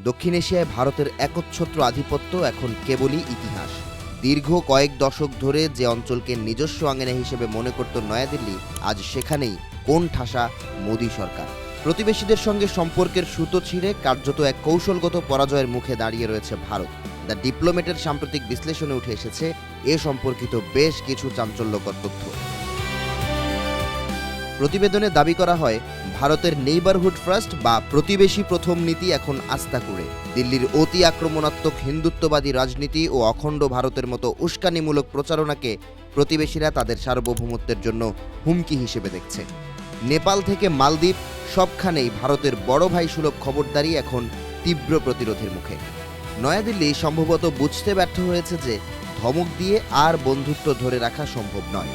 দক্ষিণ এশিয়ায় ভারতের একচ্ছত্র আধিপত্য এখন কেবলই ইতিহাস। দীর্ঘ কয়েক দশক ধরে যে অঞ্চলকে নিজস্ব আঙিনা হিসেবে মনে করত নয়াদিল্লি, আজ সেখানেই কোণ ঠাসা মোদী সরকার। প্রতিবেশীদের সঙ্গে সম্পর্কের সুতো ছিঁড়ে কার্যত এক কৌশলগত পরাজয়ের মুখে দাঁড়িয়ে রয়েছে ভারত। দ্য ডিপ্লোম্যাটের সাম্প্রতিক বিশ্লেষণে উঠে এসেছে এ সম্পর্কিত বেশ কিছু চাঞ্চল্যকর তথ্য। প্রতিবেদনে দাবি করা হয়, ভারতের নেইবারহুড ফার্স্ট বা প্রতিবেশী প্রথম নীতি এখন আস্তাকুড়ে। দিল্লির অতি আক্রমণাত্মক হিন্দুত্ববাদী রাজনীতি ও অখণ্ড ভারতের মতো উস্কানিমূলক প্রচারণাকে প্রতিবেশীরা তাদের সার্বভৌমত্বের জন্য হুমকি হিসেবে দেখছে। নেপাল থেকে মালদ্বীপ, সবখানেই ভারতের বড় ভাই সুলভ খবরদারি এখন তীব্র প্রতিরোধের মুখে। নয়াদিল্লি সম্ভবত বুঝতে ব্যর্থ হয়েছে যে ধমক দিয়ে আর বন্ধুত্ব ধরে রাখা সম্ভব নয়।